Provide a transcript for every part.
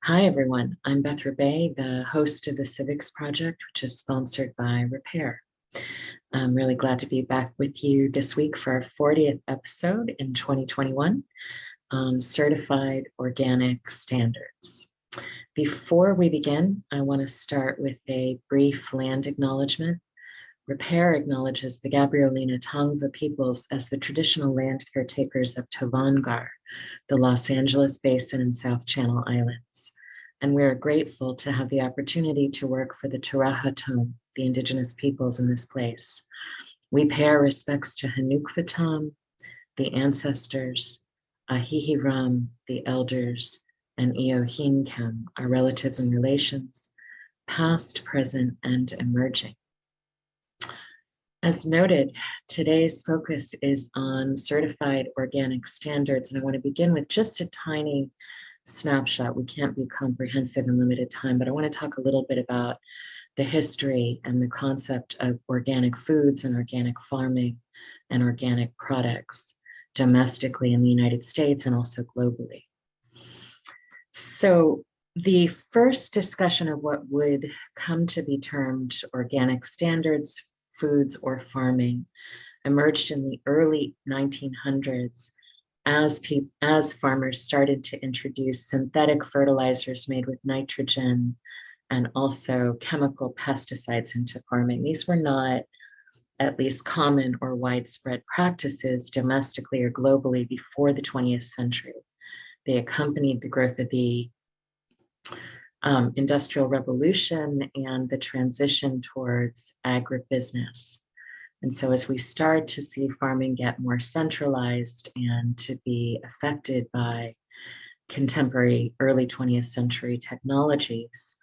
Hi, everyone. I'm Beth Rebay, the host of the Civics Project, which is sponsored by Repair. I'm really glad to be back with you this week for our 40th episode in 2021 on certified organic standards. Before we begin, I want to start with a brief land acknowledgement. Repair acknowledges the Gabrielina Tongva peoples as the traditional land caretakers of Tovangar, the Los Angeles Basin and South Channel Islands. And we're grateful to have the opportunity to work for the Tarahatom, the indigenous peoples in this place. We pay our respects to Hanukvatam, the ancestors, Ahihiram, the elders, and Eohinkem, our relatives and relations, past, present, and emerging. As noted, today's focus is on certified organic standards, and I want to begin with just a tiny snapshot. We can't be comprehensive in limited time, but I want to talk a little bit about the history and the concept of organic foods and organic farming and organic products domestically in the United States and also globally. So the first discussion of what would come to be termed organic standards, foods, or farming emerged in the early 1900s as farmers started to introduce synthetic fertilizers made with nitrogen and also chemical pesticides into farming. These were not at least common or widespread practices domestically or globally before the 20th century. They accompanied the growth of the Industrial Revolution and the transition towards agribusiness. And so as we start to see farming get more centralized and to be affected by contemporary early 20th century technologies,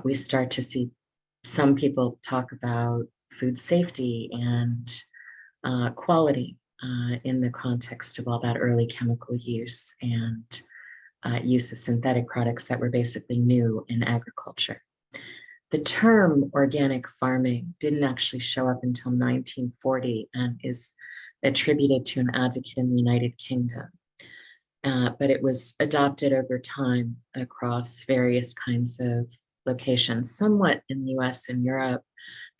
we start to see some people talk about food safety and quality in the context of all that early chemical use and use of synthetic products that were basically new in agriculture. The term organic farming didn't actually show up until 1940 and is attributed to an advocate in the United Kingdom. But it was adopted over time across various kinds of locations, somewhat in the US and Europe.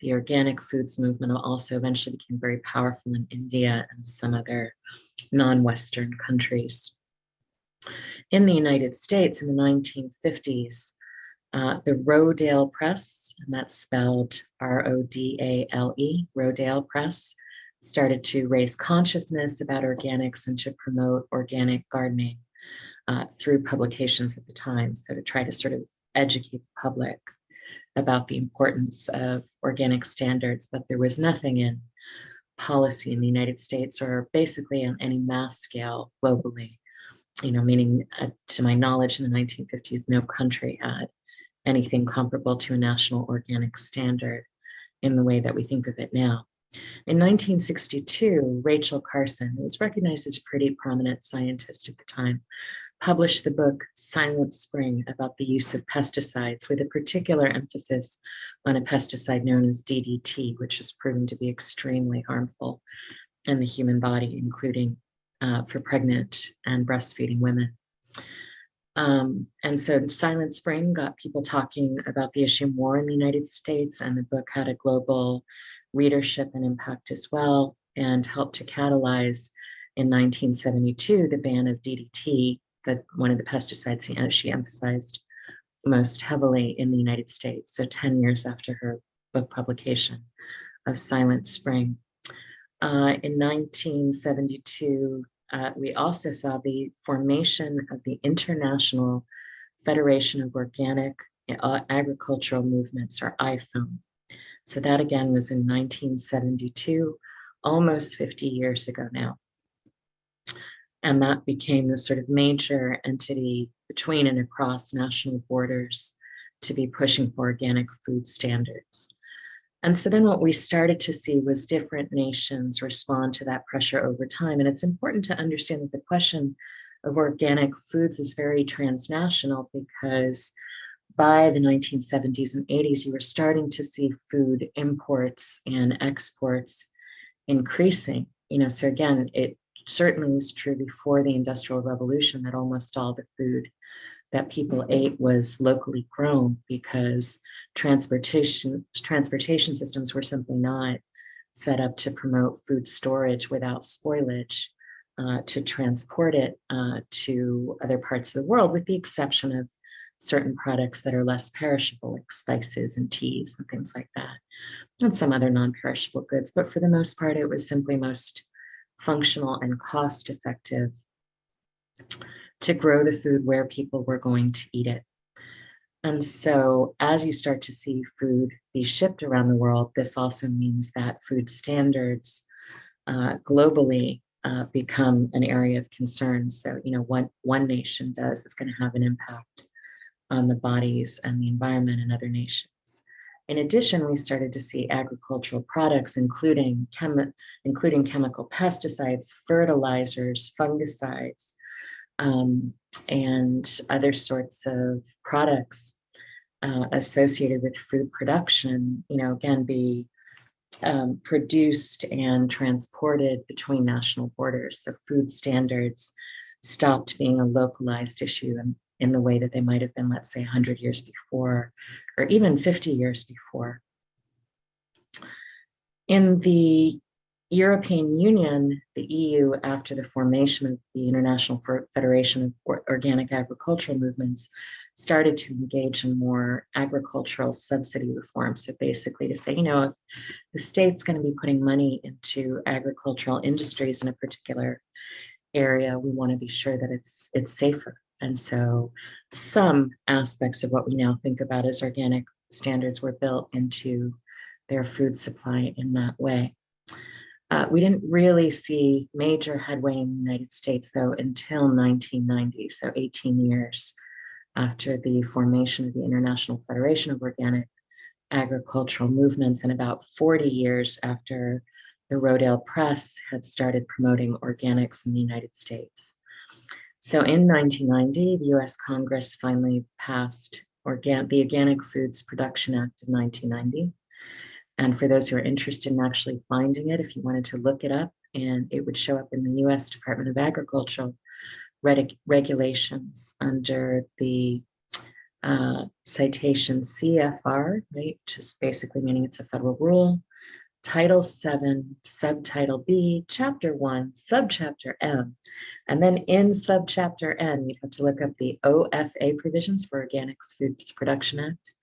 The organic foods movement also eventually became very powerful in India and some other non-Western countries. In the United States in the 1950s, the Rodale Press, and that's spelled R-O-D-A-L-E, Rodale Press, started to raise consciousness about organics and to promote organic gardening through publications at the time. So to try to sort of educate the public about the importance of organic standards, but there was nothing in policy in the United States or basically on any mass scale globally, meaning to my knowledge in the 1950s, no country had anything comparable to a national organic standard in the way that we think of it now. In 1962, Rachel Carson, who was recognized as a pretty prominent scientist at the time, published the book Silent Spring about the use of pesticides with a particular emphasis on a pesticide known as DDT, which has proven to be extremely harmful in the human body, including for pregnant and breastfeeding women. And so Silent Spring got people talking about the issue more in the United States, and the book had a global readership and impact as well, and helped to catalyze in 1972 the ban of DDT, one of the pesticides she emphasized most heavily in the United States. So 10 years after her book publication of Silent Spring. In 1972, we also saw the formation of the International Federation of Organic Agricultural Movements, or IFOAM. So that again was in 1972, almost 50 years ago now. And that became the sort of major entity between and across national borders to be pushing for organic food standards. And so then what we started to see was different nations respond to that pressure over time. And it's important to understand that the question of organic foods is very transnational, because by the 1970s and 80s, you were starting to see food imports and exports increasing. So again, it certainly was true before the Industrial Revolution that almost all the food that people ate was locally grown because transportation systems were simply not set up to promote food storage without spoilage, to transport it to other parts of the world, with the exception of certain products that are less perishable, like spices and teas and things like that, and some other non-perishable goods. But for the most part, it was simply most functional and cost effective to grow the food where people were going to eat it. And so as you start to see food be shipped around the world, this also means that food standards globally become an area of concern. So, what one nation does is going to have an impact on the bodies and the environment in other nations. In addition, we started to see agricultural products, including chemical pesticides, fertilizers, fungicides, and other sorts of products associated with food production, again, be produced and transported between national borders. So food standards stopped being a localized issue in the way that they might have been, let's say, 100 years before, or even 50 years before. In the European Union, the EU, after the formation of the International Federation of Organic Agricultural Movements, started to engage in more agricultural subsidy reform. So basically to say, if the state's going to be putting money into agricultural industries in a particular area, we want to be sure that it's safer. And so some aspects of what we now think about as organic standards were built into their food supply in that way. We didn't really see major headway in the United States, though, until 1990, so 18 years after the formation of the International Federation of Organic Agricultural Movements, and about 40 years after the Rodale Press had started promoting organics in the United States. So in 1990, the US Congress finally passed the Organic Foods Production Act of 1990. And for those who are interested in actually finding it, if you wanted to look it up, and it would show up in the US Department of Agriculture regulations under the citation CFR, right? Just basically meaning it's a federal rule. Title 7, Subtitle B, Chapter 1, Subchapter M. And then in Subchapter N, you'd have to look up the OFA provisions for Organic Foods Production Act,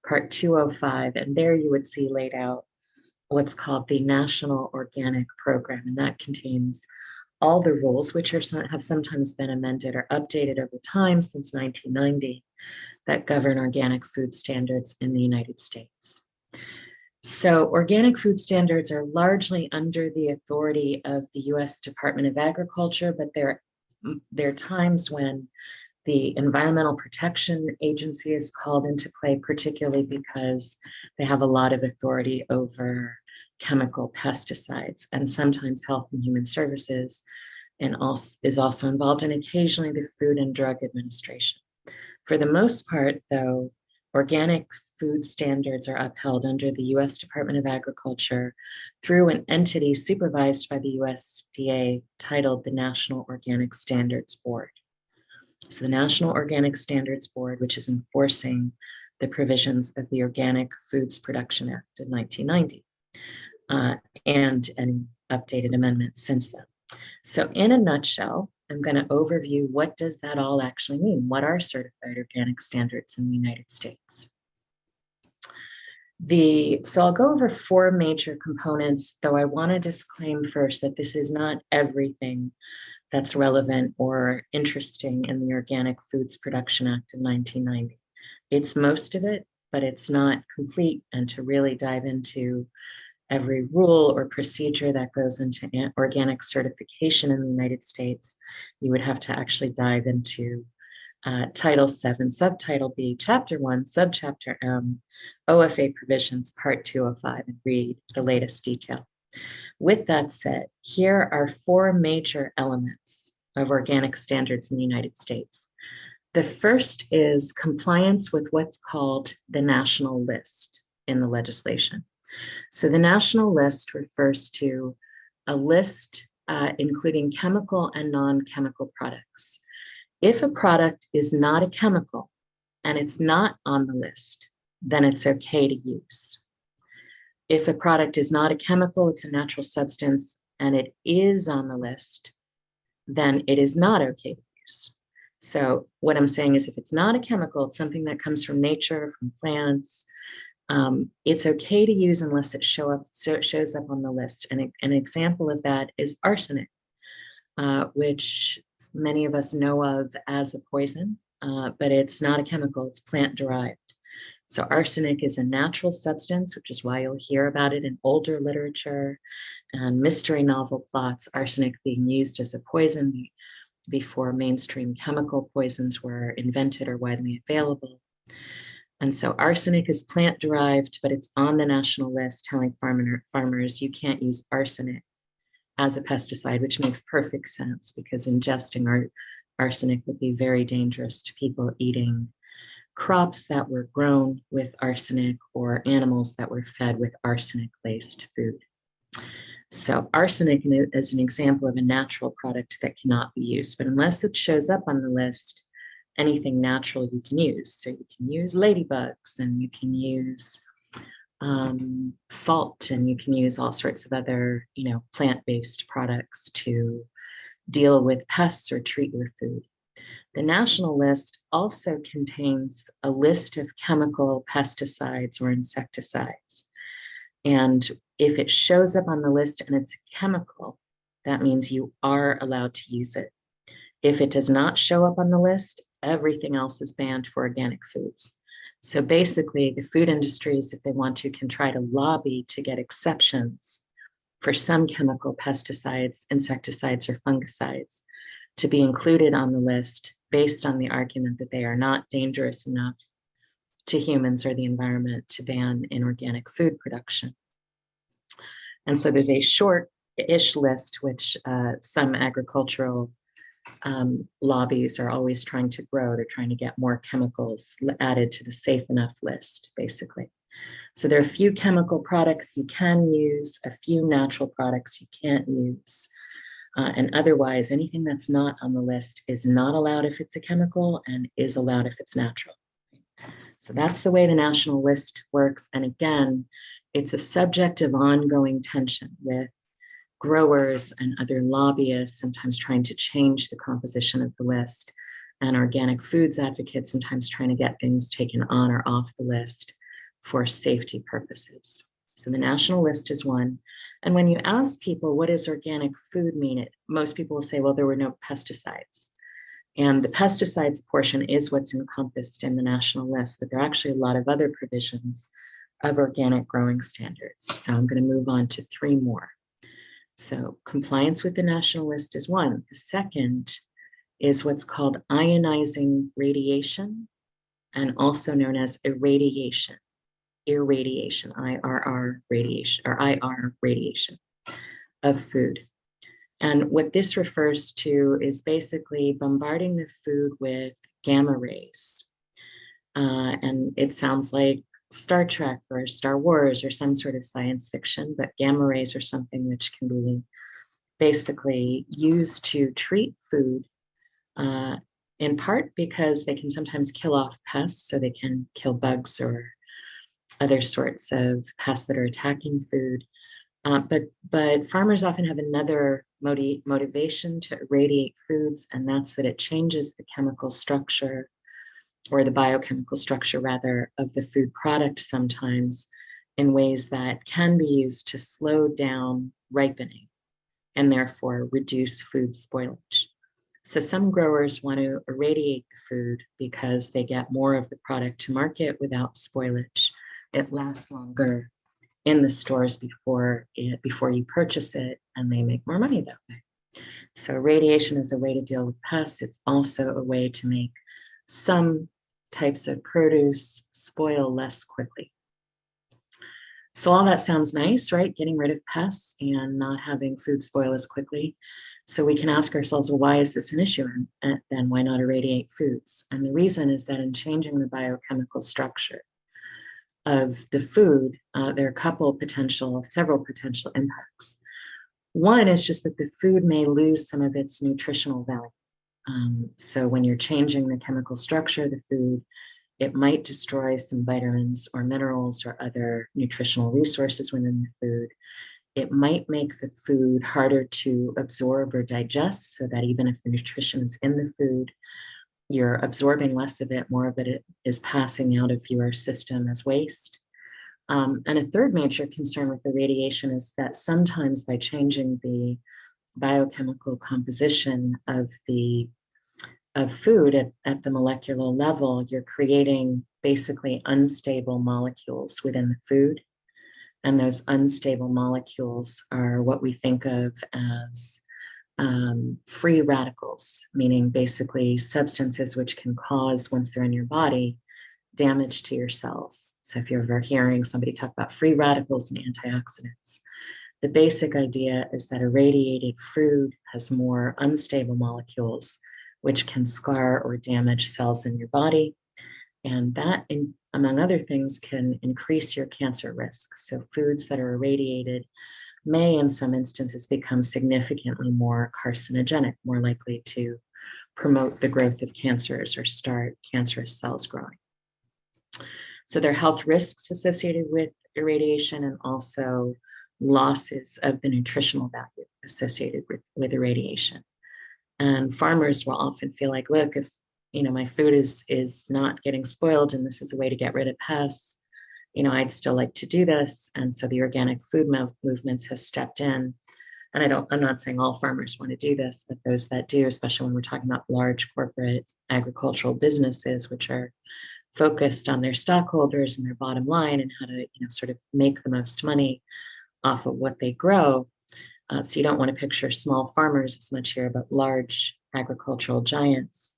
Part 205. And there you would see laid out what's called the National Organic Program. And that contains all the rules, which have sometimes been amended or updated over time since 1990, that govern organic food standards in the United States. So organic food standards are largely under the authority of the US Department of Agriculture, but there are times when the Environmental Protection Agency is called into play, particularly because they have a lot of authority over chemical pesticides, and sometimes Health and Human Services is also involved, and occasionally the Food and Drug Administration. For the most part, though, organic food standards are upheld under the US Department of Agriculture through an entity supervised by the USDA titled the National Organic Standards Board. So the National Organic Standards Board, which is enforcing the provisions of the Organic Foods Production Act of 1990, and any updated amendments since then. So in a nutshell, I'm going to overview what does that all actually mean? What are certified organic standards in the United States? So I'll go over 4 major components, though I want to disclaim first that this is not everything that's relevant or interesting in the Organic Foods Production Act of 1990. It's most of it, but it's not complete. And to really dive into every rule or procedure that goes into organic certification in the United States, you would have to actually dive into Title 7, Subtitle B, Chapter 1, Subchapter M, OFA provisions, Part 205, and read the latest detail. With that said, here are 4 major elements of organic standards in the United States. The first is compliance with what's called the national list in the legislation. So the national list refers to a list including chemical and non-chemical products. If a product is not a chemical and it's not on the list, then it's okay to use. If a product is not a chemical, it's a natural substance, and it is on the list, then it is not okay to use. So what I'm saying is if it's not a chemical, it's something that comes from nature, from plants, it's okay to use unless it shows up on the list. And an example of that is arsenic, which many of us know of as a poison, but it's not a chemical, it's plant derived. So arsenic is a natural substance, which is why you'll hear about it in older literature and mystery novel plots, arsenic being used as a poison before mainstream chemical poisons were invented or widely available. And so arsenic is plant derived, but it's on the national list telling farmers you can't use arsenic as a pesticide, which makes perfect sense because ingesting arsenic would be very dangerous to people eating crops that were grown with arsenic or animals that were fed with arsenic-laced food. So arsenic is an example of a natural product that cannot be used, but unless it shows up on the list, anything natural you can use. So you can use ladybugs and you can use salt and you can use all sorts of other, plant-based products to deal with pests or treat your food. The national list also contains a list of chemical pesticides or insecticides. And if it shows up on the list and it's a chemical, that means you are allowed to use it. If it does not show up on the list, everything else is banned for organic foods. So basically, the food industries, if they want to, can try to lobby to get exceptions for some chemical pesticides, insecticides, or fungicides to be included on the list based on the argument that they are not dangerous enough to humans or the environment to ban inorganic food production. And so there's a short-ish list, which some agricultural lobbies are always trying to grow. They're trying to get more chemicals added to the safe enough list, basically. So there are a few chemical products you can use, a few natural products you can't use. And otherwise, anything that's not on the list is not allowed if it's a chemical and is allowed if it's natural. So that's the way the national list works. And again, it's a subject of ongoing tension with growers and other lobbyists sometimes trying to change the composition of the list, and organic foods advocates sometimes trying to get things taken on or off the list for safety purposes. So the national list is one. And when you ask people, what does organic food mean? Most people will say, well, there were no pesticides. And the pesticides portion is what's encompassed in the national list, but there are actually a lot of other provisions of organic growing standards. So I'm going to move on to three more. So compliance with the national list is one. The second is what's called ionizing radiation, and also known as irradiation, IRR radiation, or IR radiation of food. And what this refers to is basically bombarding the food with gamma rays. And it sounds like Star Trek or Star Wars or some sort of science fiction, but gamma rays are something which can be basically used to treat food, in part because they can sometimes kill off pests, so they can kill bugs or other sorts of pests that are attacking food. But farmers often have another motivation to irradiate foods, and that's that it changes the chemical structure, or the biochemical structure rather, of the food product sometimes in ways that can be used to slow down ripening and therefore reduce food spoilage. So some growers want to irradiate the food because they get more of the product to market without spoilage. It lasts longer in the stores before you purchase it, and they make more money that way. So radiation is a way to deal with pests. It's also a way to make some types of produce spoil less quickly. So all that sounds nice, right? Getting rid of pests and not having food spoil as quickly. So we can ask ourselves, well, why is this an issue? And then why not irradiate foods? And the reason is that in changing the biochemical structure of the food, there are several potential impacts. One is just that the food may lose some of its nutritional value. So when you're changing the chemical structure of the food, it might destroy some vitamins or minerals or other nutritional resources within the food. It might make the food harder to absorb or digest, so that even if the nutrition is in the food, you're absorbing less of it, more of it is passing out of your system as waste. And a third major concern with the radiation is that sometimes by changing the biochemical composition of food at the molecular level, you're creating basically unstable molecules within the food. And those unstable molecules are what we think of as free radicals, meaning basically substances which can cause, once they're in your body, damage to your cells. So if you're ever hearing somebody talk about free radicals and antioxidants, the basic idea is that irradiated food has more unstable molecules, which can scar or damage cells in your body. And that, among other things, can increase your cancer risk. So foods that are irradiated may, in some instances, become significantly more carcinogenic, more likely to promote the growth of cancers or start cancerous cells growing. So there are health risks associated with irradiation, and also losses of the nutritional value associated with irradiation. And farmers will often feel like, look, if my food is not getting spoiled and this is a way to get rid of pests, I'd still like to do this. And so the organic food movements has stepped in. And I'm not saying all farmers want to do this, but those that do, especially when we're talking about large corporate agricultural businesses, which are focused on their stockholders and their bottom line and how to, sort of make the most money off of what they grow. So you don't want to picture small farmers as much here, but large agricultural giants.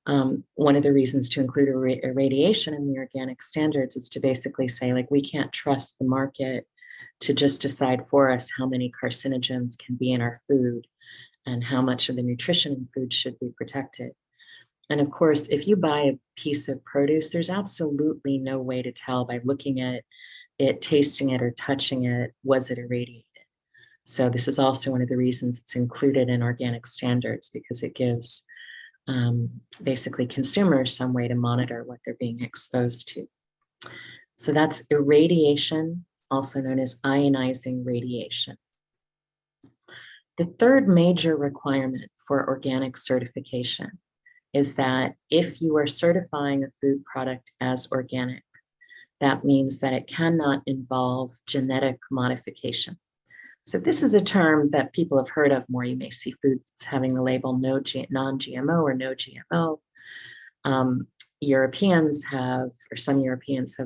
One of the reasons to include irradiation in the organic standards is to basically say, like, we can't trust the market to just decide for us how many carcinogens can be in our food and how much of the nutrition in food should be protected. And of course, if you buy a piece of produce, there's absolutely no way to tell by looking at it, tasting it, or touching it, was it irradiated? So this is also one of the reasons it's included in organic standards, because it gives basically consumers some way to monitor what they're being exposed to. So that's irradiation, also known as ionizing radiation. The third major requirement for organic certification is that if you are certifying a food product as organic, that means that it cannot involve genetic modification. So this is a term that people have heard of more. You may see foods having the label non-GMO or no GMO. Europeans have, or some Europeans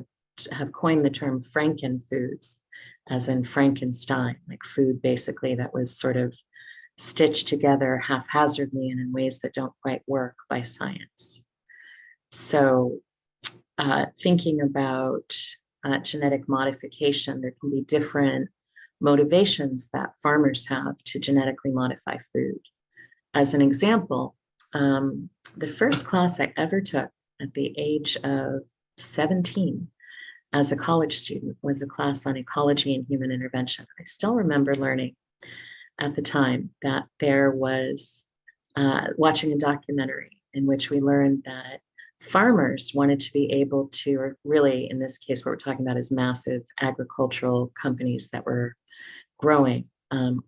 have coined the term Franken foods, as in Frankenstein, like food basically that was sort of stitched together haphazardly and in ways that don't quite work by science. So thinking about genetic modification, there can be different motivations that farmers have to genetically modify food. As an example, the first class I ever took at the age of 17 as a college student was a class on ecology and human intervention. I still remember learning at the time that there was watching a documentary in which we learned that farmers wanted to be able to, or really in this case, what we're talking about is massive agricultural companies that were growing,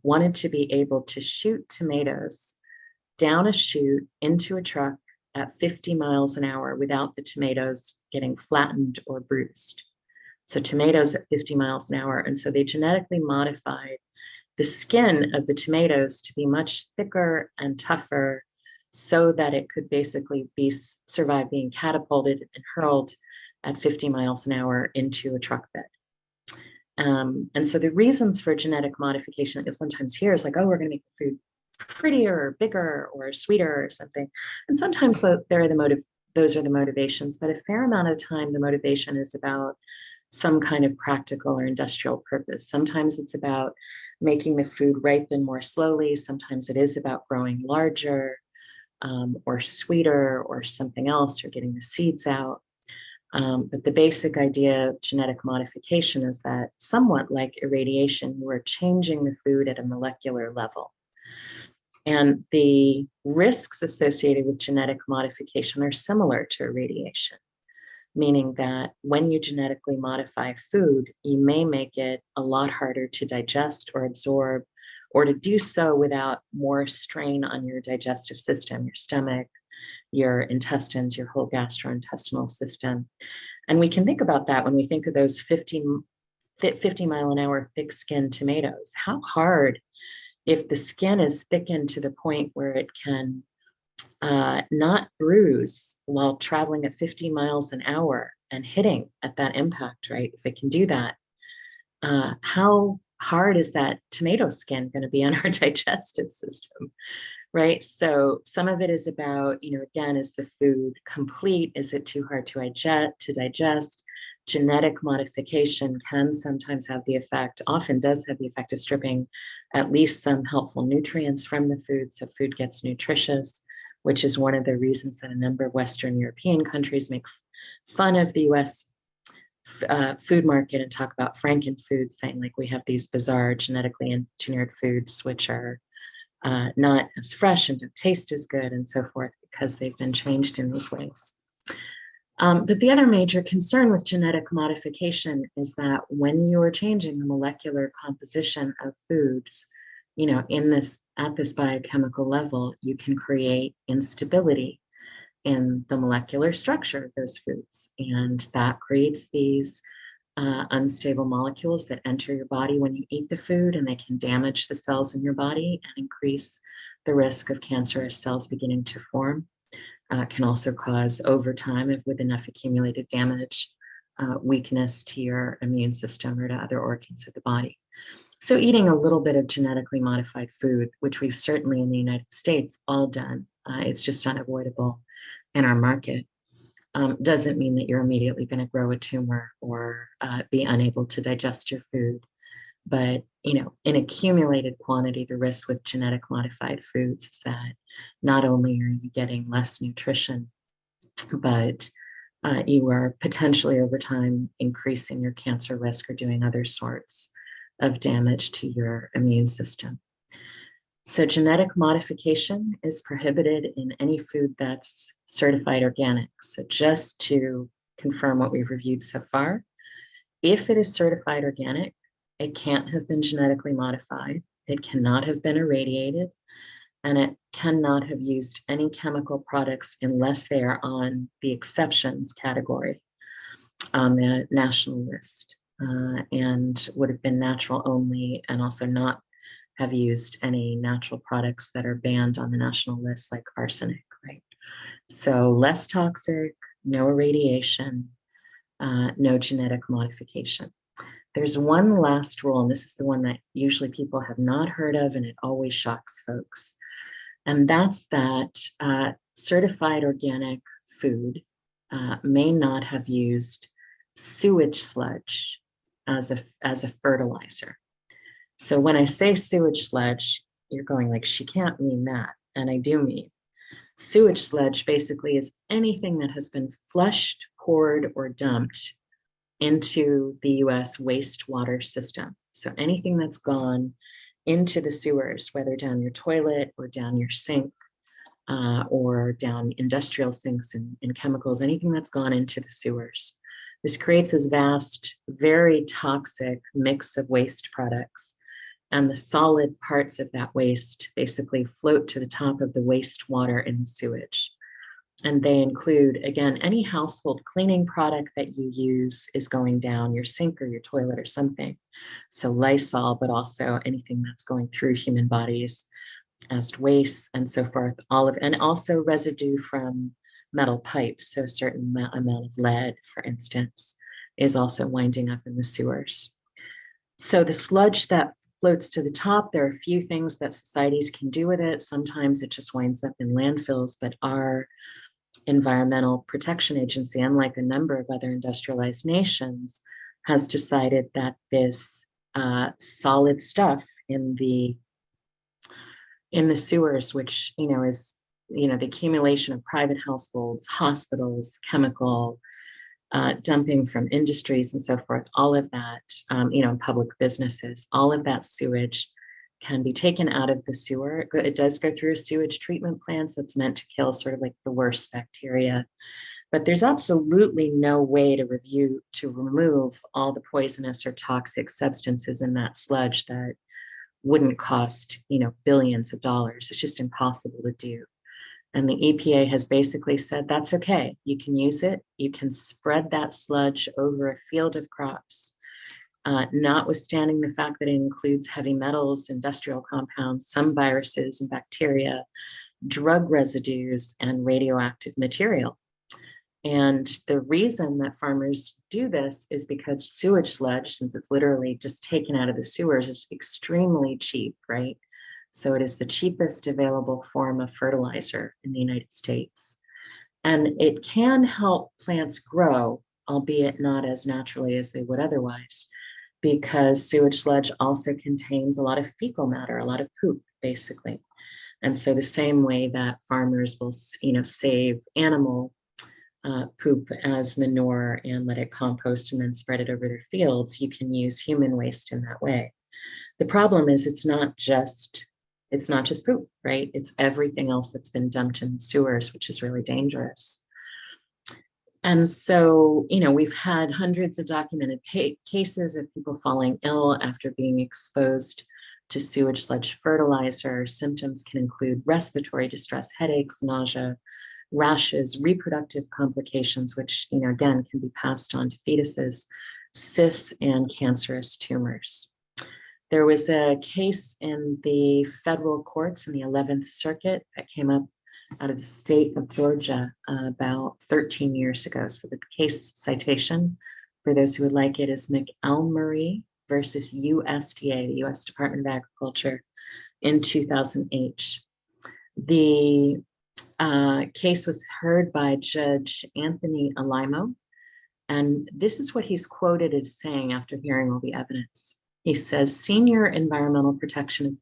wanted to be able to shoot tomatoes down a chute into a truck at 50 miles an hour without the tomatoes getting flattened or bruised. So tomatoes at 50 miles an hour. And so they genetically modified the skin of the tomatoes to be much thicker and tougher so that it could basically survive being catapulted and hurled at 50 miles an hour into a truck bed. And so the reasons for genetic modification that you'll sometimes hear is like, oh, we're going to make the food prettier or bigger or sweeter or something. And sometimes those are the motivations, but a fair amount of time, the motivation is about some kind of practical or industrial purpose. Sometimes it's about making the food ripen more slowly. Sometimes it is about growing larger or sweeter or something else, or getting the seeds out. But the basic idea of genetic modification is that, somewhat like irradiation, you are changing the food at a molecular level. And the risks associated with genetic modification are similar to irradiation, meaning that when you genetically modify food, you may make it a lot harder to digest or absorb, or to do so without more strain on your digestive system, your stomach, your intestines, your whole gastrointestinal system. And we can think about that when we think of those 50 mile an hour thick skinned tomatoes. How hard, if the skin is thickened to the point where it can not bruise while traveling at 50 miles an hour and hitting at that impact, right? If it can do that, how hard is that tomato skin going to be on our digestive system, right? So some of it is about, again, is the food complete? Is it too hard to digest? Genetic modification can sometimes have the effect, often does have the effect of stripping at least some helpful nutrients from the food, so food gets nutritious, which is one of the reasons that a number of Western European countries make fun of the US food market and talk about Frankenfoods, saying like we have these bizarre genetically engineered foods which are not as fresh and don't taste as good and so forth because they've been changed in these ways. But the other major concern with genetic modification is that when you are changing the molecular composition of foods, at this biochemical level, you can create instability in the molecular structure of those foods. And that creates these unstable molecules that enter your body when you eat the food, and they can damage the cells in your body and increase the risk of cancerous cells beginning to form. Can also cause, over time, if with enough accumulated damage, weakness to your immune system or to other organs of the body. So eating a little bit of genetically modified food, which we've certainly in the United States all done, it's just unavoidable in our market, doesn't mean that you're immediately going to grow a tumor or be unable to digest your food. But, in accumulated quantity, the risk with genetic modified foods is that not only are you getting less nutrition, but you are potentially over time increasing your cancer risk or doing other sorts of damage to your immune system. So genetic modification is prohibited in any food that's certified organic. So just to confirm what we've reviewed so far, if it is certified organic, it can't have been genetically modified, it cannot have been irradiated, and it cannot have used any chemical products unless they are on the exceptions category on the national list, and would have been natural only, and also not have used any natural products that are banned on the national list, like arsenic, right? So less toxic, no irradiation, no genetic modification. There's one last rule, and this is the one that usually people have not heard of, and it always shocks folks. And that's that certified organic food may not have used sewage sludge as a fertilizer. So when I say sewage sludge, you're going like, she can't mean that. And I do mean sewage sludge basically is anything that has been flushed, poured, or dumped into the US wastewater system. So anything that's gone into the sewers, whether down your toilet or down your sink, or down industrial sinks and chemicals, anything that's gone into the sewers. This creates this vast, very toxic mix of waste products. And the solid parts of that waste basically float to the top of the wastewater in the sewage. And they include, again, any household cleaning product that you use is going down your sink or your toilet or something. So Lysol, but also anything that's going through human bodies as waste and so forth, and also residue from metal pipes. So a certain amount of lead, for instance, is also winding up in the sewers. So the sludge that floats to the top, there are a few things that societies can do with it. Sometimes it just winds up in landfills, but our Environmental Protection Agency, unlike a number of other industrialized nations, has decided that this solid stuff in the sewers, which is the accumulation of private households, hospitals, chemical dumping from industries and so forth, all of that, public businesses, all of that sewage can be taken out of the sewer. It does go through a sewage treatment plant, so it's meant to kill sort of like the worst bacteria. But there's absolutely no way to remove all the poisonous or toxic substances in that sludge that wouldn't cost, billions of dollars. It's just impossible to do. And the EPA has basically said that's okay. You can use it. You can spread that sludge over a field of crops, notwithstanding the fact that it includes heavy metals, industrial compounds, some viruses and bacteria, drug residues, and radioactive material. And the reason that farmers do this is because sewage sludge, since it's literally just taken out of the sewers, is extremely cheap, right? So it is the cheapest available form of fertilizer in the United States. And it can help plants grow, albeit not as naturally as they would otherwise, because sewage sludge also contains a lot of fecal matter, a lot of poop, basically. And so the same way that farmers will, save animal poop as manure and let it compost and then spread it over their fields, you can use human waste in that way. The problem is it's not just poop, right? It's everything else that's been dumped in sewers, which is really dangerous. And so, we've had hundreds of documented cases of people falling ill after being exposed to sewage sludge fertilizer. Symptoms can include respiratory distress, headaches, nausea, rashes, reproductive complications, which, again, can be passed on to fetuses, cysts, and cancerous tumors. There was a case in the federal courts in the 11th Circuit that came up out of the state of Georgia about 13 years ago. So the case citation, for those who would like it, is McElmurray versus USDA, the U.S. Department of Agriculture, in 2008. The case was heard by Judge Anthony Alimo, and this is what he's quoted as saying after hearing all the evidence. He says, senior Environmental Protection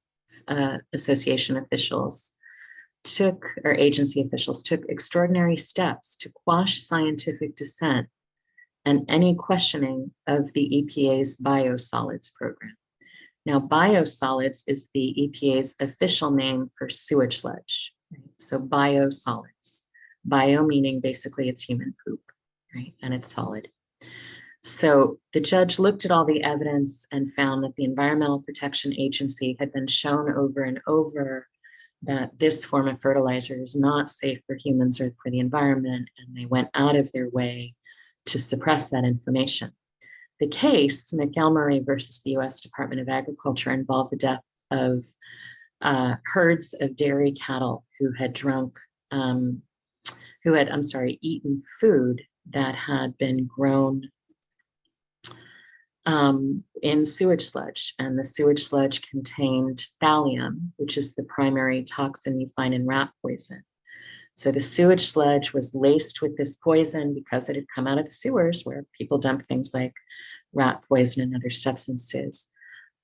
Association officials agency officials took extraordinary steps to quash scientific dissent and any questioning of the EPA's biosolids program. Now, biosolids is the EPA's official name for sewage sludge. Right? So biosolids, bio meaning basically it's human poop, right? And it's solid. So the judge looked at all the evidence and found that the Environmental Protection Agency had been shown over and over that this form of fertilizer is not safe for humans or for the environment, and they went out of their way to suppress that information. The case, McElmurray versus the U.S. Department of Agriculture, involved the death of herds of dairy cattle who had eaten food that had been grown in sewage sludge, and the sewage sludge contained thallium, which is the primary toxin you find in rat poison. So the sewage sludge was laced with this poison because it had come out of the sewers where people dump things like rat poison and other substances.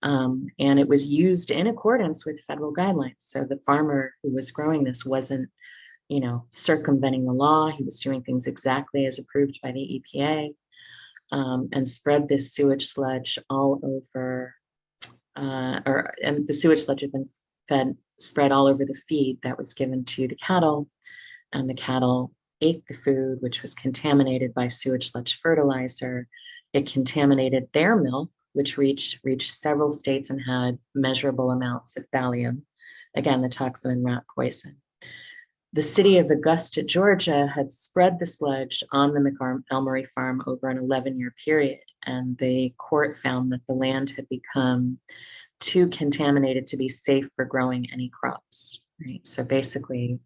And it was used in accordance with federal guidelines. So the farmer who was growing this wasn't, circumventing the law. He was doing things exactly as approved by the EPA. And spread this sewage sludge all over, and the sewage sludge had been spread all over the feed that was given to the cattle, and the cattle ate the food, which was contaminated by sewage sludge fertilizer. It contaminated their milk, which reached several states and had measurable amounts of thallium, again, the toxin in rat poison. The city of Augusta, Georgia, had spread the sludge on the McElmurray farm over an 11-year period, and the court found that the land had become too contaminated to be safe for growing any crops. Right? So basically,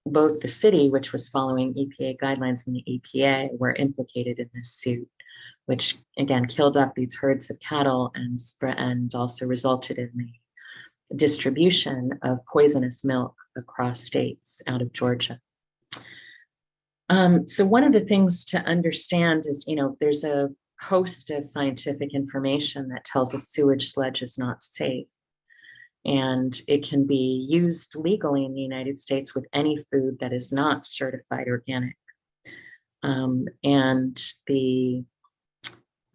both the city, which was following EPA guidelines, and the EPA were implicated in this suit, which again killed off these herds of cattle and also resulted in the distribution of poisonous milk across states out of Georgia. So one of the things to understand is, there's a host of scientific information that tells us sewage sludge is not safe. And it can be used legally in the United States with any food that is not certified organic. And the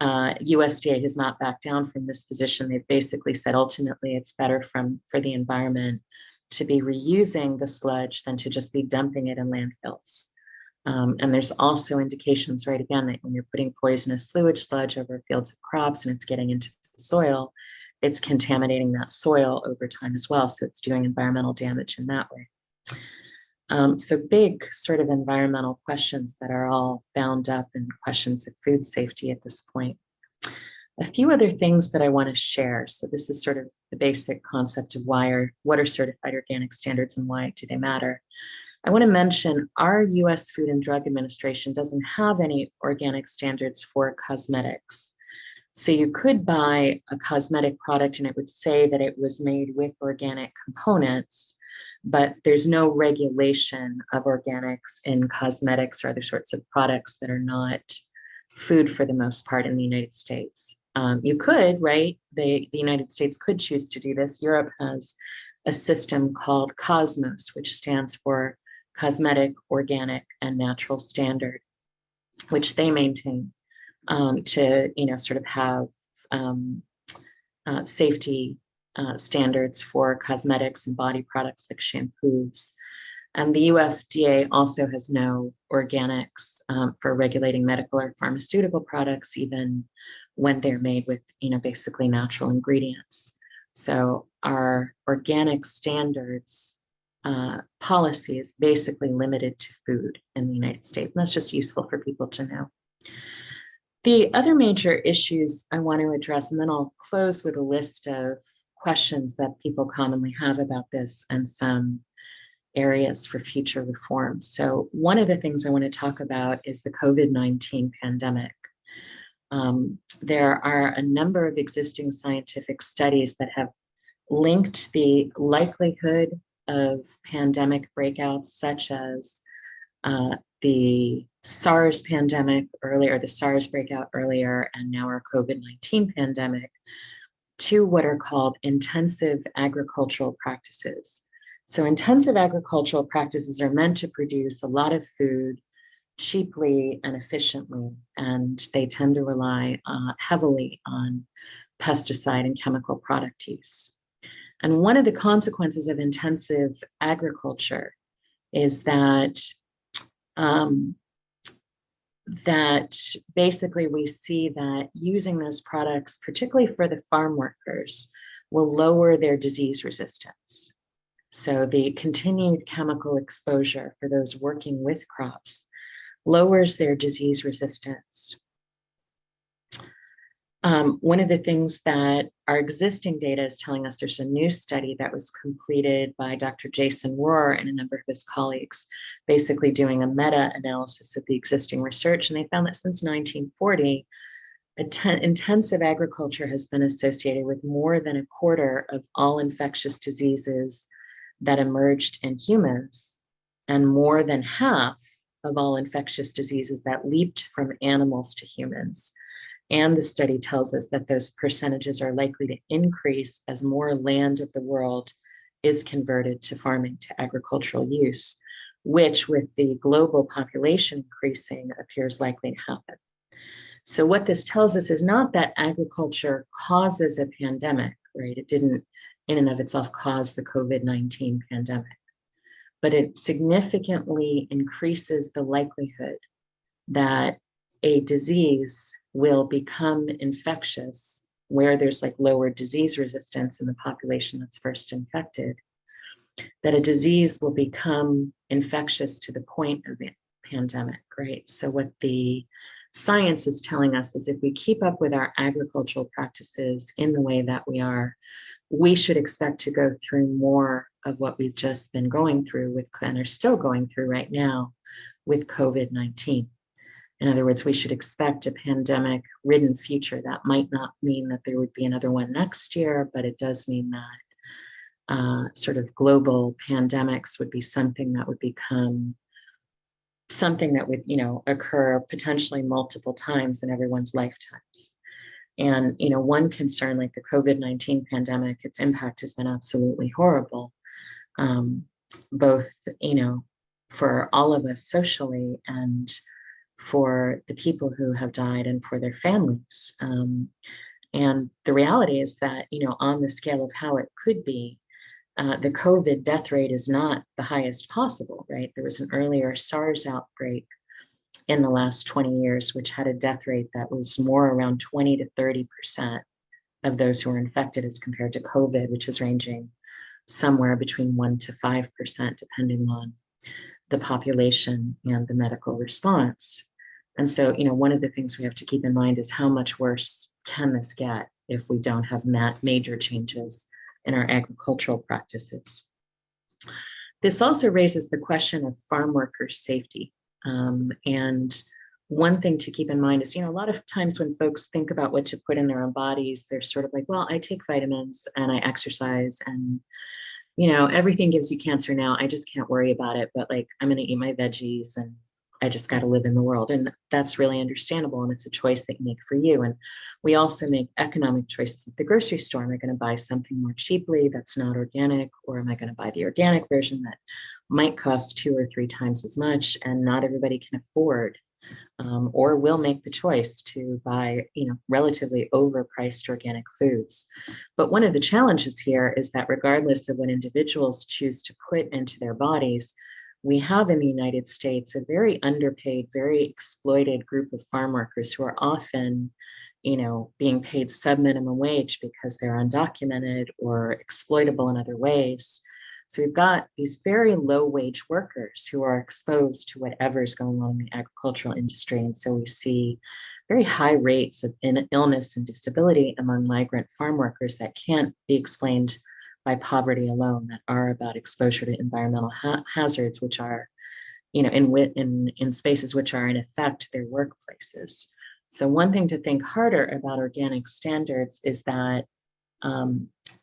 USDA has not backed down from this position. They've basically said ultimately it's better for the environment to be reusing the sludge than to just be dumping it in landfills. And there's also indications, right, again, that when you're putting poisonous sewage sludge over fields of crops and it's getting into the soil, it's contaminating that soil over time as well. So it's doing environmental damage in that way. So big sort of environmental questions that are all bound up in questions of food safety at this point. A few other things that I want to share. So this is sort of the basic concept of what are certified organic standards and why do they matter? I want to mention our US Food and Drug Administration doesn't have any organic standards for cosmetics. So you could buy a cosmetic product and it would say that it was made with organic components, but there's no regulation of organics in cosmetics or other sorts of products that are not food for the most part in the United States. You could, right? The United States could choose to do this. Europe has a system called COSMOS, which stands for Cosmetic, Organic, and Natural Standard, which they maintain to, sort of have safety standards for cosmetics and body products like shampoos. And the UFDA also has no organics for regulating medical or pharmaceutical products, even when they're made with, basically natural ingredients. So our organic standards policy is basically limited to food in the United States. And that's just useful for people to know. The other major issues I want to address, and then I'll close with a list of questions that people commonly have about this and some areas for future reforms. So one of the things I want to talk about is the COVID-19 pandemic. There are a number of existing scientific studies that have linked the likelihood of pandemic breakouts, such as the SARS pandemic earlier, the SARS breakout earlier, and now our COVID-19 pandemic, to what are called intensive agricultural practices. So intensive agricultural practices are meant to produce a lot of food cheaply and efficiently, and they tend to rely heavily on pesticide and chemical product use. And one of the consequences of intensive agriculture is that that basically we see that using those products, particularly for the farm workers, will lower their disease resistance. So the continued chemical exposure for those working with crops lowers their disease resistance. One of the things that our existing data is telling us, there's a new study that was completed by Dr. Jason Rohr and a number of his colleagues, basically doing a meta-analysis of the existing research. And they found that since 1940, intensive agriculture has been associated with more than a quarter of all infectious diseases that emerged in humans, and more than half of all infectious diseases that leaped from animals to humans. And the study tells us that those percentages are likely to increase as more land of the world is converted to farming, to agricultural use, which with the global population increasing appears likely to happen. So what this tells us is not that agriculture causes a pandemic, right? It didn't in and of itself cause the COVID-19 pandemic, but it significantly increases the likelihood that a disease will become infectious where there's like lower disease resistance in the population that's first infected, that a disease will become infectious to the point of the pandemic, right? So what the science is telling us is if we keep up with our agricultural practices in the way that we are, we should expect to go through more of what we've just been going through with, and are still going through right now with COVID-19. In other words, we should expect a pandemic-ridden future. That might not mean that there would be another one next year, but it does mean that sort of global pandemics would be something that would become something that would, occur potentially multiple times in everyone's lifetimes. And, one concern like the COVID-19 pandemic, its impact has been absolutely horrible, both, for all of us socially and for the people who have died and for their families. And the reality is that, on the scale of how it could be, the COVID death rate is not the highest possible, right? There was an earlier SARS outbreak in the last 20 years, which had a death rate that was more around 20 to 30% of those who were infected as compared to COVID, which is ranging somewhere between 1 to 5%, depending on the population and the medical response. And so, one of the things we have to keep in mind is how much worse can this get if we don't have major changes in our agricultural practices. This also raises the question of farm workers' safety. And one thing to keep in mind is, a lot of times when folks think about what to put in their own bodies, they're sort of like, well, I take vitamins and I exercise and, everything gives you cancer now. I just can't worry about it. But like, I'm going to eat my veggies and I just got to live in the world. And that's really understandable. And it's a choice that you make for you. And we also make economic choices at the grocery store. Am I going to buy something more cheaply that's not organic? Or am I going to buy the organic version that might cost 2 or 3 times as much? And not everybody can afford or will make the choice to buy, relatively overpriced organic foods. But one of the challenges here is that regardless of what individuals choose to put into their bodies, we have in the United States a very underpaid, very exploited group of farm workers who are often, being paid sub-minimum wage because they're undocumented or exploitable in other ways. So we've got these very low wage workers who are exposed to whatever's going on in the agricultural industry. And so we see very high rates of illness and disability among migrant farm workers that can't be explained by poverty alone, that are about exposure to environmental hazards, which are, in spaces which are in effect their workplaces. So one thing to think harder about organic standards is that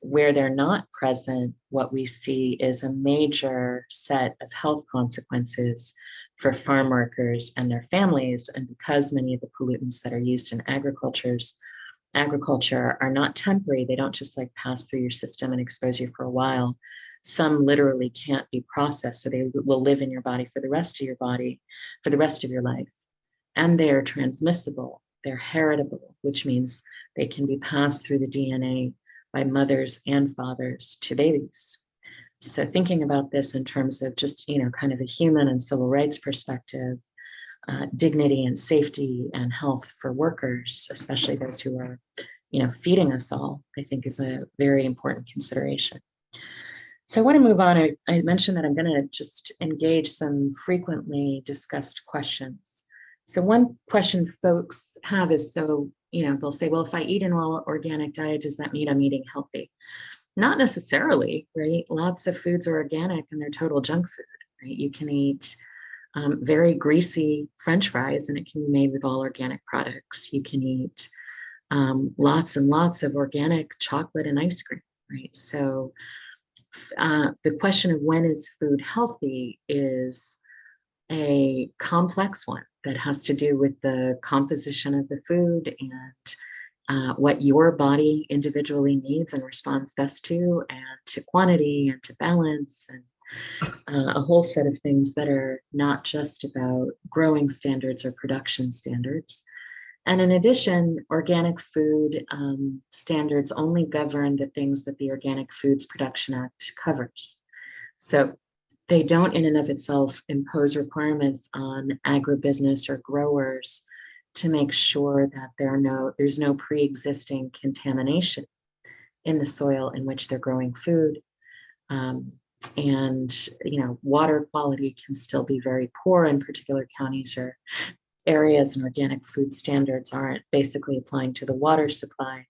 where they're not present, what we see is a major set of health consequences for farm workers and their families. And because many of the pollutants that are used in agriculture are not temporary, they don't just like pass through your system and expose you for a while. Some literally can't be processed, so they will live in your body for the rest of your life. And they are transmissible, they're heritable, which means they can be passed through the DNA by mothers and fathers to babies. So thinking about this in terms of just, kind of a human and civil rights perspective, dignity and safety and health for workers, especially those who are, feeding us all, I think is a very important consideration. So I want to move on. I mentioned that I'm going to just engage some frequently discussed questions. So one question folks have is, they'll say, well, if I eat an all organic diet, does that mean I'm eating healthy? Not necessarily, right? Lots of foods are organic and they're total junk food, right? You can eat very greasy French fries and it can be made with all organic products. You can eat lots and lots of organic chocolate and ice cream, right? So the question of when is food healthy is a complex one that has to do with the composition of the food and what your body individually needs and responds best to, and to quantity and to balance, and a whole set of things that are not just about growing standards or production standards. And in addition, organic food standards only govern the things that the Organic Foods Production Act covers. So they don't in and of itself impose requirements on agribusiness or growers to make sure that there's no pre-existing contamination in the soil in which they're growing food. And water quality can still be very poor in particular counties or areas, and organic food standards aren't basically applying to the water supply.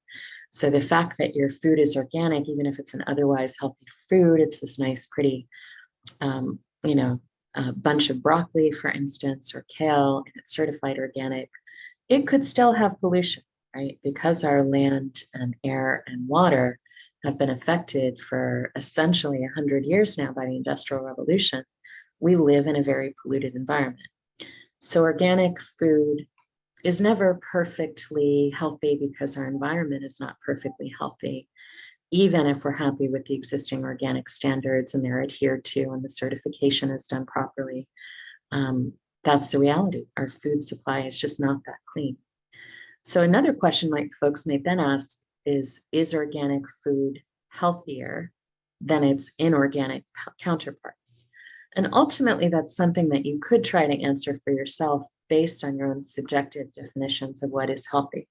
So the fact that your food is organic, even if it's an otherwise healthy food, it's this nice, pretty a bunch of broccoli, for instance, or kale, and it's certified organic, it could still have pollution, right? Because our land and air and water have been affected for essentially 100 years now by the Industrial Revolution, we live in a very polluted environment. So organic food is never perfectly healthy because our environment is not perfectly healthy, even if we're happy with the existing organic standards and they're adhered to and the certification is done properly. that's the reality. Our food supply is just not that clean. So another question like folks may then ask is organic food healthier than its inorganic counterparts? And ultimately, that's something that you could try to answer for yourself based on your own subjective definitions of what is healthy.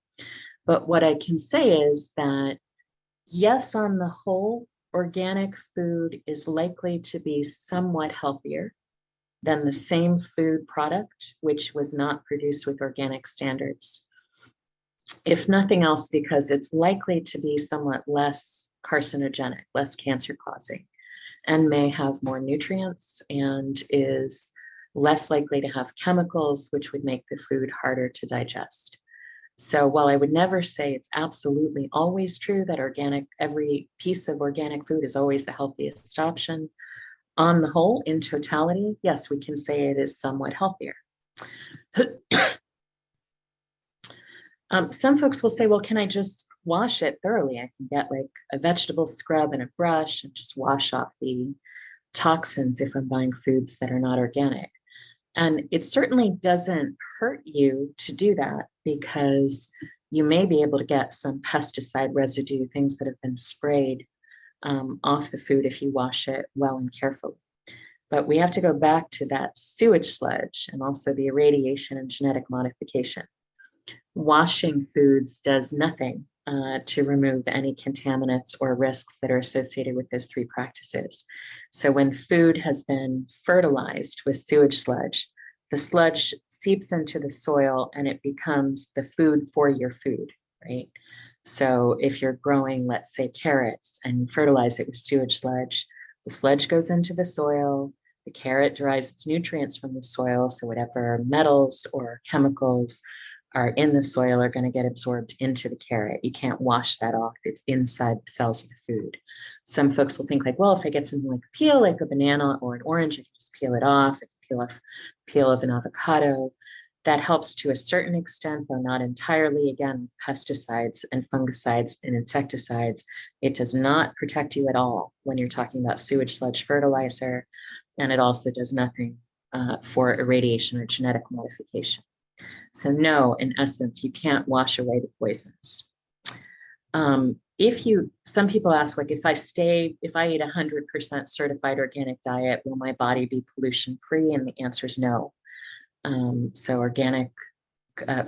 But what I can say is that, yes, on the whole, organic food is likely to be somewhat healthier than the same food product, which was not produced with organic standards. If nothing else, because it's likely to be somewhat less carcinogenic, less cancer causing, and may have more nutrients and is less likely to have chemicals, which would make the food harder to digest. So while I would never say it's absolutely always true that every piece of organic food is always the healthiest option, on the whole, in totality, yes, we can say it is somewhat healthier. Some folks will say, well, can I just wash it thoroughly? I can get like a vegetable scrub and a brush and just wash off the toxins if I'm buying foods that are not organic. And it certainly doesn't hurt you to do that, because you may be able to get some pesticide residue, things that have been sprayed off the food if you wash it well and carefully. But we have to go back to that sewage sludge and also the irradiation and genetic modification. Washing foods does nothing to remove any contaminants or risks that are associated with those three practices. So when food has been fertilized with sewage sludge, the sludge seeps into the soil and it becomes the food for your food, right? So if you're growing, let's say, carrots and you fertilize it with sewage sludge, the sludge goes into the soil, the carrot derives its nutrients from the soil, so whatever metals or chemicals are in the soil are going to get absorbed into the carrot. You can't wash that off. It's inside the cells of the food. Some folks will think like, well, if I get something like a peel, like a banana or an orange, I can just peel it off. I can peel off peel of an avocado. That helps to a certain extent, though not entirely. Again, with pesticides and fungicides and insecticides, it does not protect you at all when you're talking about sewage sludge fertilizer. And it also does nothing for irradiation or genetic modification. So no, in essence, you can't wash away the poisons. Some people ask, like, if I eat 100% certified organic diet, will my body be pollution free? And the answer is no. So organic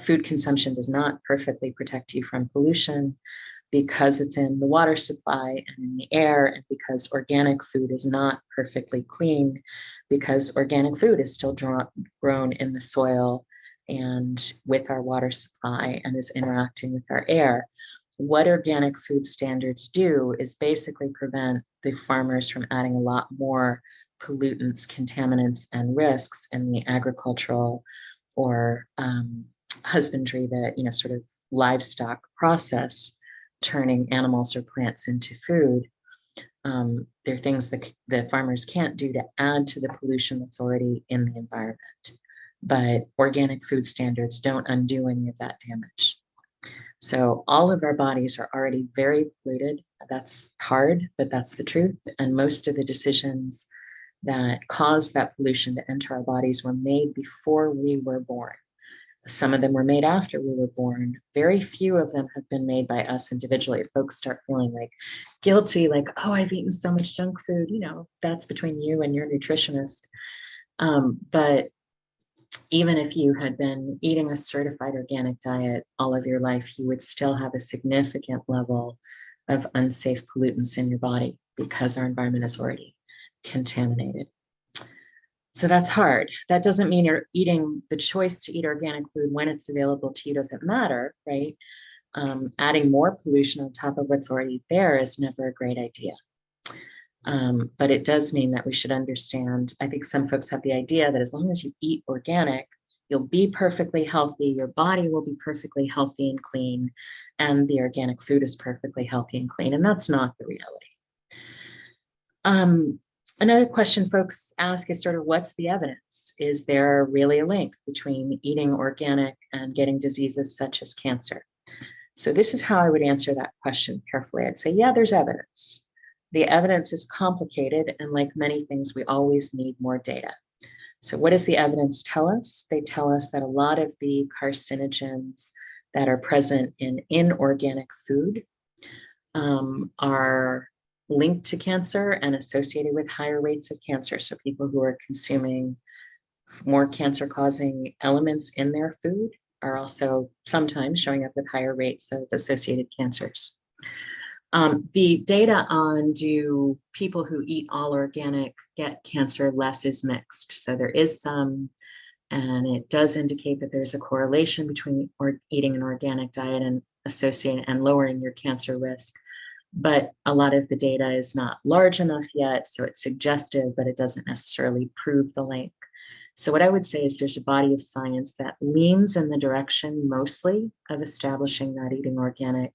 food consumption does not perfectly protect you from pollution, because it's in the water supply and in the air, and because organic food is not perfectly clean, because organic food is still grown in the soil and with our water supply and is interacting with our air. What organic food standards do is basically prevent the farmers from adding a lot more pollutants, contaminants, and risks in the agricultural or husbandry, that, sort of livestock process, turning animals or plants into food. There are things that the farmers can't do to add to the pollution that's already in the environment. But organic food standards don't undo any of that damage. So all of our bodies are already very polluted. That's hard, but that's the truth. And most of the decisions that caused that pollution to enter our bodies were made before we were born. Some of them were made after we were born. Very few of them have been made by us individually. If folks start feeling like guilty, like, oh, I've eaten so much junk food, that's between you and your nutritionist. But even if you had been eating a certified organic diet all of your life, you would still have a significant level of unsafe pollutants in your body, because our environment is already contaminated. So that's hard. That doesn't mean the choice to eat organic food when it's available to you doesn't matter, right? Adding more pollution on top of what's already there is never a great idea. But it does mean that we should understand. I think some folks have the idea that as long as you eat organic, you'll be perfectly healthy, your body will be perfectly healthy and clean, and the organic food is perfectly healthy and clean. And that's not the reality. Another question folks ask is sort of, what's the evidence? Is there really a link between eating organic and getting diseases such as cancer? So this is how I would answer that question carefully. I'd say, yeah, there's evidence. The evidence is complicated, and like many things, we always need more data. So what does the evidence tell us? They tell us that a lot of the carcinogens that are present in inorganic food are linked to cancer and associated with higher rates of cancer. So people who are consuming more cancer-causing elements in their food are also sometimes showing up with higher rates of associated cancers. The data on do people who eat all organic get cancer less is mixed. So there is some, and it does indicate that there's a correlation between eating an organic diet and associating and lowering your cancer risk. But a lot of the data is not large enough yet, so it's suggestive, but it doesn't necessarily prove the link. So what I would say is there's a body of science that leans in the direction mostly of establishing that eating organic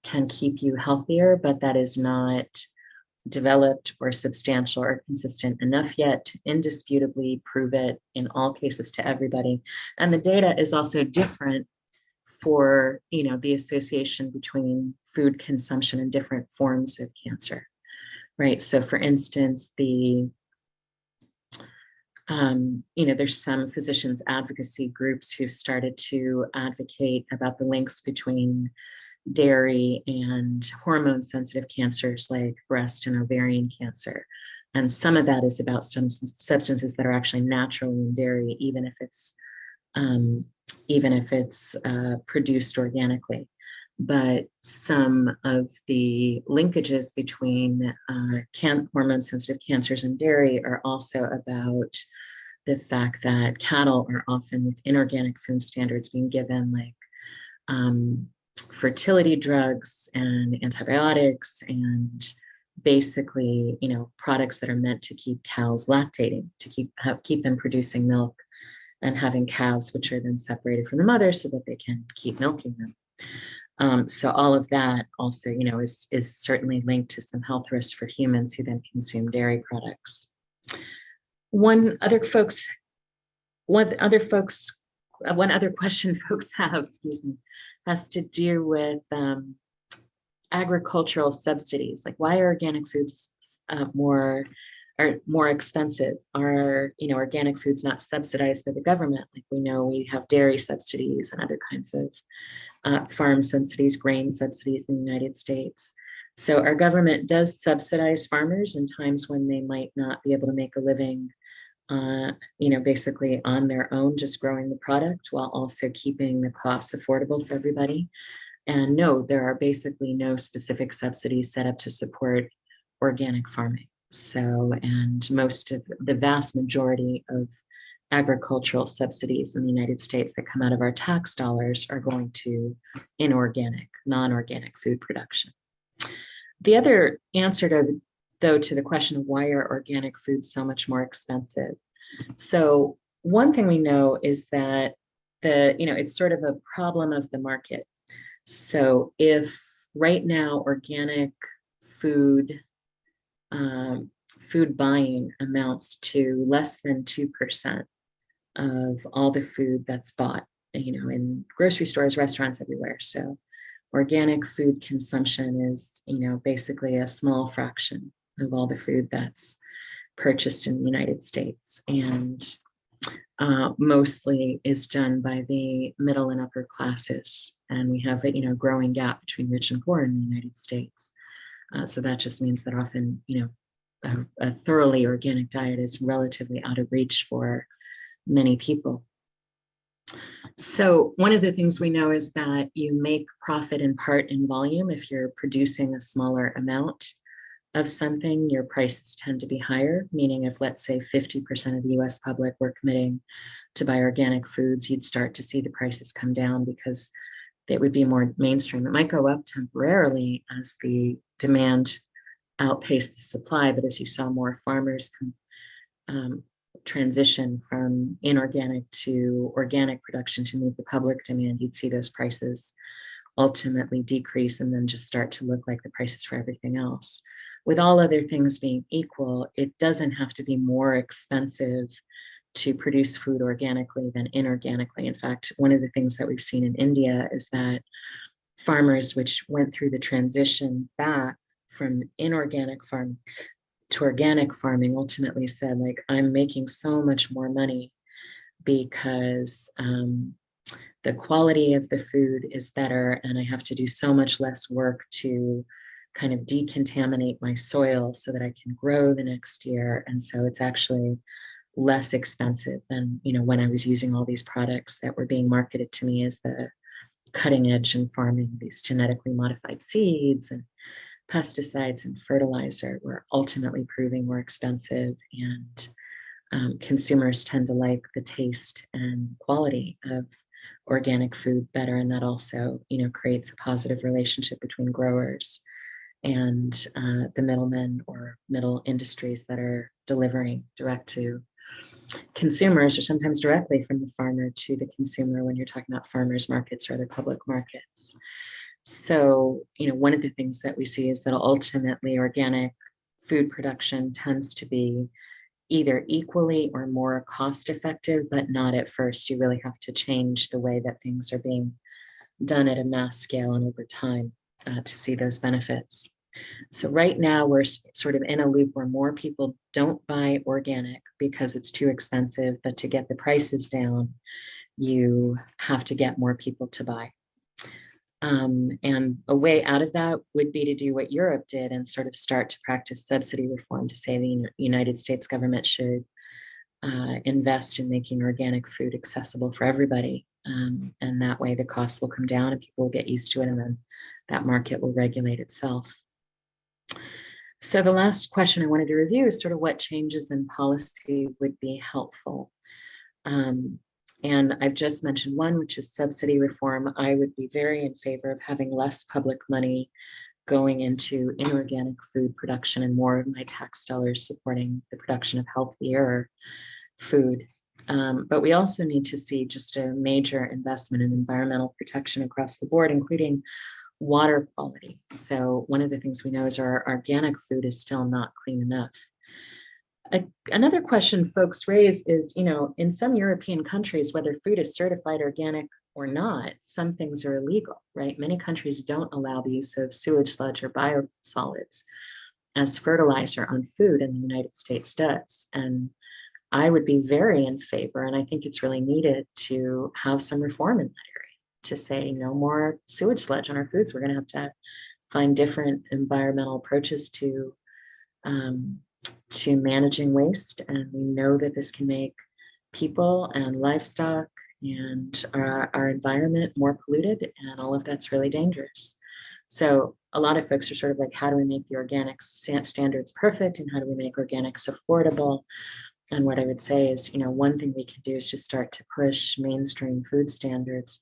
can keep you healthier, but that is not developed or substantial or consistent enough yet to indisputably prove it in all cases to everybody. And the data is also different for, the association between food consumption and different forms of cancer, right? So for instance, there's some physicians advocacy groups who've started to advocate about the links between dairy and hormone sensitive cancers like breast and ovarian cancer. And some of that is about some substances that are actually naturally in dairy, even if it's produced organically. But some of the linkages between hormone sensitive cancers and dairy are also about the fact that cattle are often with inorganic food standards being given fertility drugs and antibiotics and basically, products that are meant to keep cows lactating, to keep them producing milk and having calves, which are then separated from the mother so that they can keep milking them. So all of that also, is certainly linked to some health risks for humans who then consume dairy products. One other question folks have, has to do with agricultural subsidies. Like, why are organic foods more expensive? Are organic foods not subsidized by the government? Like, we know we have dairy subsidies and other kinds of farm subsidies, grain subsidies in the United States. So our government does subsidize farmers in times when they might not be able to make a living basically on their own, just growing the product while also keeping the costs affordable for everybody. And no, there are basically no specific subsidies set up to support organic farming. So, and most of the vast majority of agricultural subsidies in the United States that come out of our tax dollars are going to inorganic, non-organic food production. The other answer to the question of why are organic foods so much more expensive? So one thing we know is that it's sort of a problem of the market. So if right now organic food buying amounts to less than 2% of all the food that's bought, in grocery stores, restaurants, everywhere. So organic food consumption is, basically a small fraction of all the food that's purchased in the United States, and mostly is done by the middle and upper classes. And we have a growing gap between rich and poor in the United States. So that just means that often, a thoroughly organic diet is relatively out of reach for many people. So one of the things we know is that you make profit in part in volume. If you're producing a smaller amount of something, your prices tend to be higher, meaning if, let's say, 50% of the US public were committing to buy organic foods, you'd start to see the prices come down because they would be more mainstream. It might go up temporarily as the demand outpaced the supply, but as you saw more farmers transition from inorganic to organic production to meet the public demand, you'd see those prices ultimately decrease and then just start to look like the prices for everything else. With all other things being equal, it doesn't have to be more expensive to produce food organically than inorganically. In fact, one of the things that we've seen in India is that farmers which went through the transition back from inorganic farm, to organic farming ultimately said, like, I'm making so much more money because the quality of the food is better and I have to do so much less work to kind of decontaminate my soil so that I can grow the next year. And so it's actually less expensive than, when I was using all these products that were being marketed to me as the cutting edge in farming, these genetically modified seeds and pesticides and fertilizer were ultimately proving more expensive. And consumers tend to like the taste and quality of organic food better. And that also, creates a positive relationship between growers and the middlemen or middle industries that are delivering direct to consumers, or sometimes directly from the farmer to the consumer when you're talking about farmers markets or other public markets. So, one of the things that we see is that ultimately organic food production tends to be either equally or more cost effective, but not at first. You really have to change the way that things are being done at a mass scale and over time to see those benefits. So right now we're sort of in a loop where more people don't buy organic because it's too expensive, but to get the prices down, you have to get more people to buy. And a way out of that would be to do what Europe did and sort of start to practice subsidy reform to say the United States government should invest in making organic food accessible for everybody. And that way the costs will come down and people will get used to it, and then that market will regulate itself. So the last question I wanted to review is sort of what changes in policy would be helpful. And I've just mentioned one, which is subsidy reform. I would be very in favor of having less public money going into inorganic food production and more of my tax dollars supporting the production of healthier food. But we also need to see just a major investment in environmental protection across the board, including water quality. So one of the things we know is our organic food is still not clean enough. Another question folks raise is, in some European countries, whether food is certified organic or not, some things are illegal, right? Many countries don't allow the use of sewage sludge or biosolids as fertilizer on food, and the United States does. And I would be very in favor, and I think it's really needed to have some reform in that area to say no more sewage sludge on our foods. We're going to have to find different environmental approaches to managing waste. And we know that this can make people and livestock and our environment more polluted, and all of that's really dangerous. So a lot of folks are sort of like, how do we make the organics standards perfect, and how do we make organics affordable? And what I would say is, one thing we can do is just start to push mainstream food standards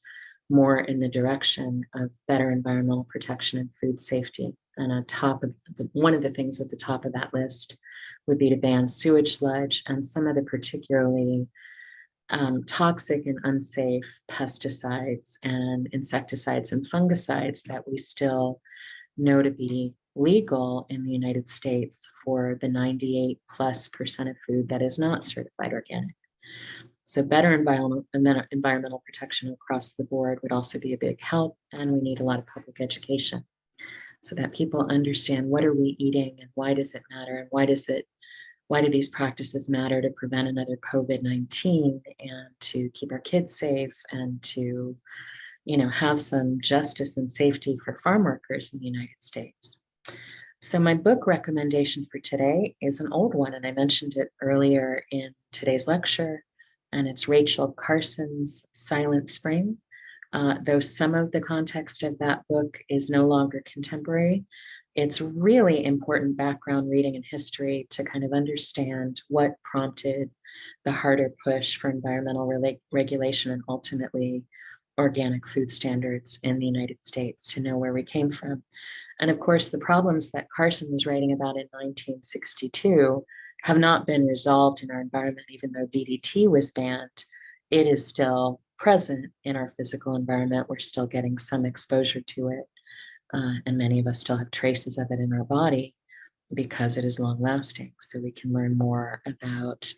more in the direction of better environmental protection and food safety. And on top of one of the things at the top of that list would be to ban sewage sludge and some of the particularly toxic and unsafe pesticides and insecticides and fungicides that we still know to be legal in the United States for the 98+% of food that is not certified organic. So better environmental protection across the board would also be a big help, and we need a lot of public education so that people understand what are we eating and why does it matter, and why do these practices matter to prevent another COVID-19 and to keep our kids safe and to, have some justice and safety for farm workers in the United States. So my book recommendation for today is an old one, and I mentioned it earlier in today's lecture, and it's Rachel Carson's Silent Spring. Though some of the context of that book is no longer contemporary, it's really important background reading and history to kind of understand what prompted the harder push for environmental regulation and ultimately organic food standards in the United States, to know where we came from. And of course, the problems that Carson was writing about in 1962 have not been resolved in our environment. Even though DDT was banned, it is still present in our physical environment. We're still getting some exposure to it. And many of us still have traces of it in our body because it is long lasting. So we can learn more about,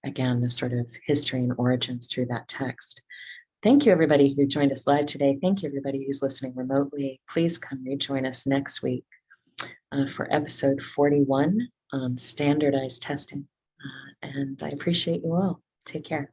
again, the sort of history and origins through that text. Thank you, everybody who joined us live today. Thank you, everybody who's listening remotely. Please come rejoin us next week for episode 41 standardized testing. And I appreciate you all. Take care.